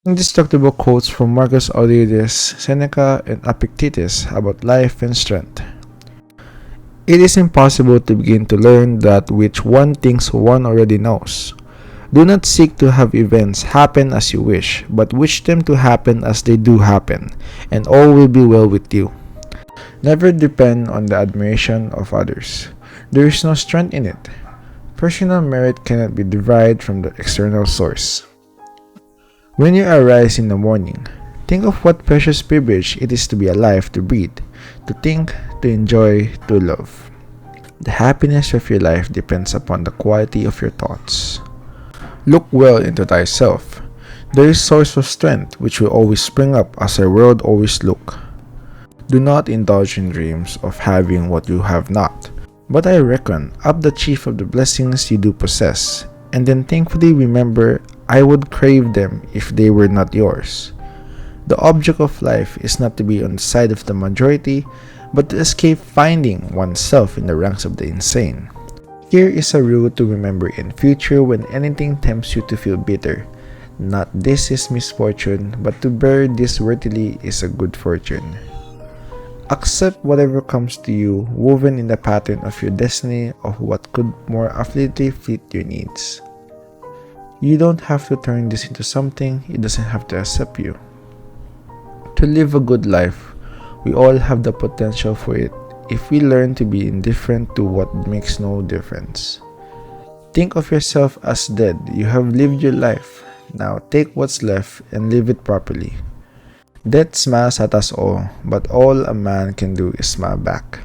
Indestructible quotes from Marcus Aurelius, Seneca and Epictetus about life and strength. It is impossible to begin to learn that which one thinks one already knows. Do not seek to have events happen as you wish, but wish them to happen as they do happen, and all will be well with you. Never depend on the admiration of others. There is no strength in it. Personal merit cannot be derived from the external source. When you arise in the morning, think of what precious privilege it is to be alive, to breathe, to think, to enjoy, to love. The happiness of your life depends upon the quality of your thoughts. Look well into thyself. There is source of strength which will always spring up as our world always look. Do not indulge in dreams of having what you have not, but I reckon up the chief of the blessings you do possess, and then thankfully remember I would crave them if they were not yours. The object of life is not to be on the side of the majority, but to escape finding oneself in the ranks of the insane. Here is a rule to remember in future when anything tempts you to feel bitter. Not this is misfortune, but to bear this worthily is a good fortune. Accept whatever comes to you, woven in the pattern of your destiny of what could more affiliately fit your needs. You don't have to turn this into something, it doesn't have to accept you. To live a good life, we all have the potential for it if we learn to be indifferent to what makes no difference. Think of yourself as dead. You have lived your life. Now take what's left and live it properly. Death smiles at us all, but all a man can do is smile back.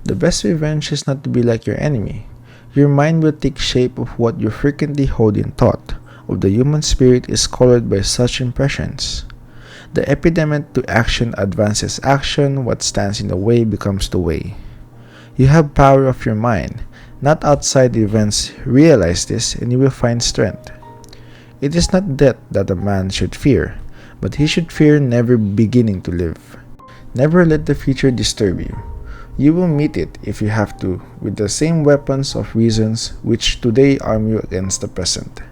The best revenge is not to be like your enemy. Your mind will take shape of what you frequently hold in thought. Of the human spirit is colored by such impressions. The impediment to action advances action, what stands in the way becomes the way. You have power of your mind, not outside events. Realize this and you will find strength. It is not death that a man should fear, but he should fear never beginning to live. Never let the future disturb you. You will meet it, if you have to, with the same weapons of reasons which today arm you against the present.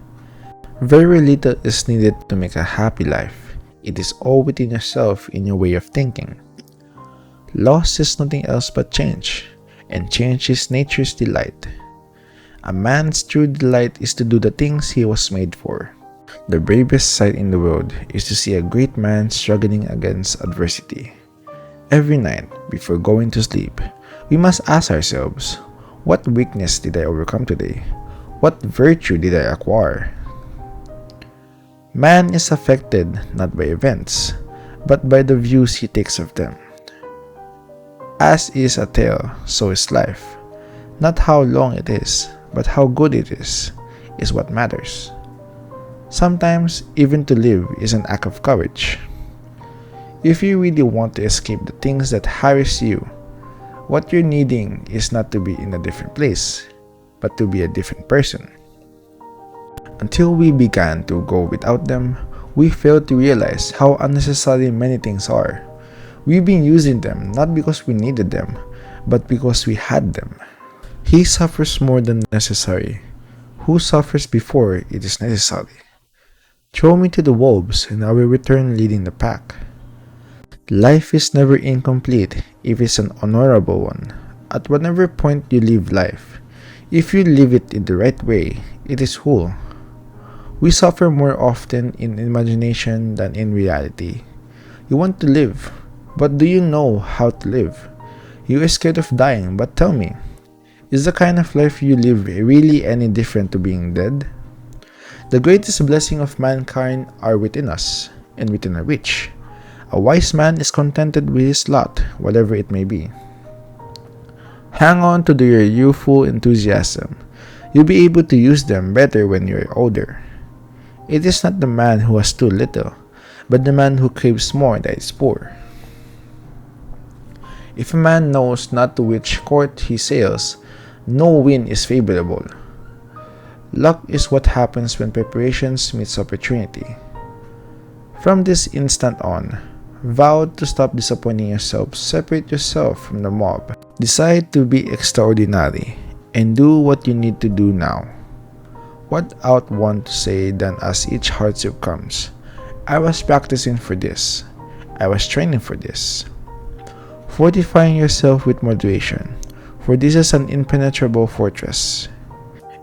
Very little is needed to make a happy life. It is all within yourself in your way of thinking. Loss is nothing else but change, and change is nature's delight. A man's true delight is to do the things he was made for. The bravest sight in the world is to see a great man struggling against adversity. Every night, before going to sleep, we must ask ourselves, what weakness did I overcome today? What virtue did I acquire? Man is affected not by events, but by the views he takes of them. As is a tale, so is life. Not how long it is, but how good it is what matters. Sometimes, even to live is an act of courage. If you really want to escape the things that harass you, what you're needing is not to be in a different place, but to be a different person. Until we began to go without them, we failed to realize how unnecessary many things are. We've been using them not because we needed them, but because we had them. He suffers more than necessary. Who suffers before it is necessary? Throw me to the wolves, and I will return leading the pack. Life is never incomplete if it's an honorable one. At whatever point you live life, if you live it in the right way, it is whole. We suffer more often in imagination than in reality. You want to live, but do you know how to live? You are scared of dying, but tell me, is the kind of life you live really any different to being dead? The greatest blessing of mankind are within us, and within our reach. A wise man is contented with his lot, whatever it may be. Hang on to your youthful enthusiasm. You'll be able to use them better when you're older. It is not the man who has too little, but the man who craves more that is poor. If a man knows not to which court he sails, no wind is favorable. Luck is what happens when preparations meets opportunity. From this instant on, vow to stop disappointing yourself, separate yourself from the mob, decide to be extraordinary, and do what you need to do now. What ought one to say than as each hardship comes, I was practicing for this. I was training for this. Fortifying yourself with moderation, for this is an impenetrable fortress.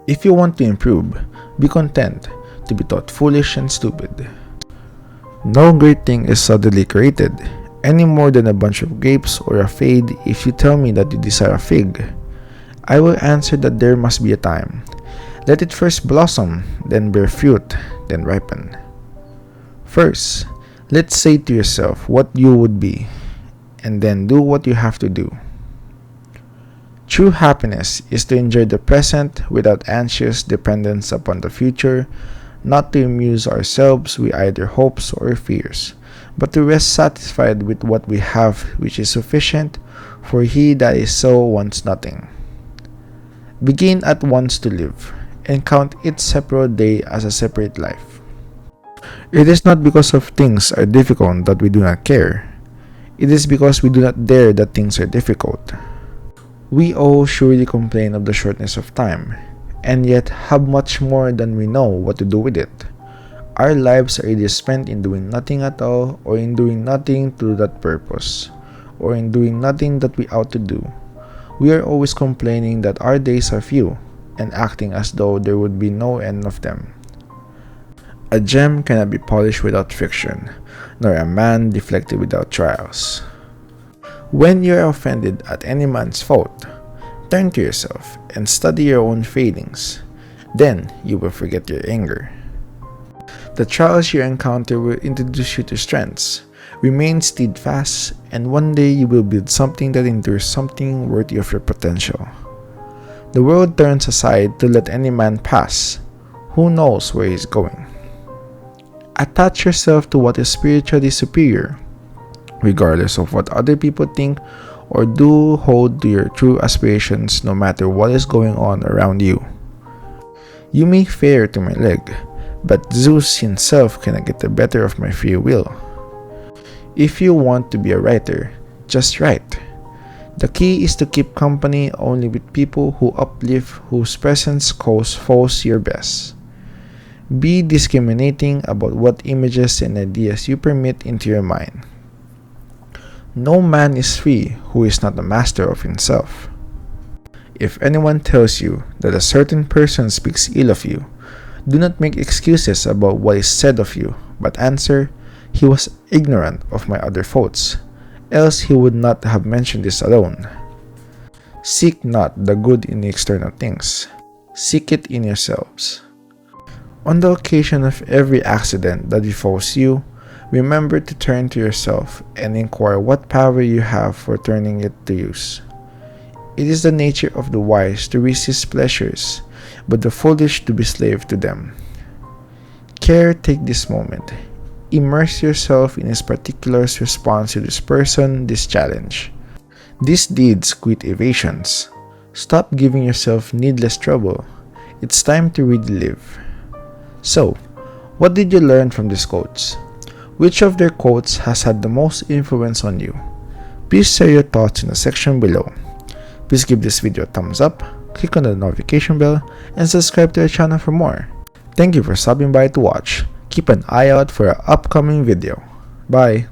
If you want to improve, be content to be thought foolish and stupid. No great thing is suddenly created, any more than a bunch of grapes or a fade. If you tell me that you desire a fig, I will answer that there must be a time. Let it first blossom, then bear fruit, then ripen. First, let's say to yourself what you would be, and then do what you have to do. True happiness is to enjoy the present without anxious dependence upon the future, not to amuse ourselves with either hopes or fears, but to rest satisfied with what we have, which is sufficient, for he that is so wants nothing. Begin at once to live, and count each separate day as a separate life. It is not because of things are difficult that we do not care. It is because we do not dare that things are difficult. We all surely complain of the shortness of time, and yet have much more than we know what to do with it. Our lives are either spent in doing nothing at all, or in doing nothing to that purpose, or in doing nothing that we ought to do. We are always complaining that our days are few, and acting as though there would be no end of them. A gem cannot be polished without friction, nor a man deflected without trials. When you are offended at any man's fault, turn to yourself and study your own failings. Then you will forget your anger. The trials you encounter will introduce you to strengths. Remain steadfast, and one day you will build something that endures, something worthy of your potential. The world turns aside to let any man pass. Who knows where he is going? Attach yourself to what is spiritually superior. Regardless of what other people think or do, hold to your true aspirations no matter what is going on around you. You may fear to my leg, but Zeus himself cannot get the better of my free will. If you want to be a writer, just write. The key is to keep company only with people who uplift, whose presence calls forth your best. Be discriminating about what images and ideas you permit into your mind. No man is free who is not the master of himself. If anyone tells you that a certain person speaks ill of you, do not make excuses about what is said of you, but answer, "He was ignorant of my other faults, else he would not have mentioned this alone." Seek not the good in external things, seek it in yourselves. On the occasion of every accident that befalls you, remember to turn to yourself and inquire what power you have for turning it to use. It is the nature of the wise to resist pleasures, but the foolish to be slave to them. Care take this moment. Immerse yourself in its particulars, response to this person, this challenge. These deeds quit evasions. Stop giving yourself needless trouble. It's time to really live. So, what did you learn from these quotes? Which of their quotes has had the most influence on you? Please share your thoughts in the section below. Please give this video a thumbs up, click on the notification bell, and subscribe to our channel for more. Thank you for stopping by to watch. Keep an eye out for our upcoming video. Bye!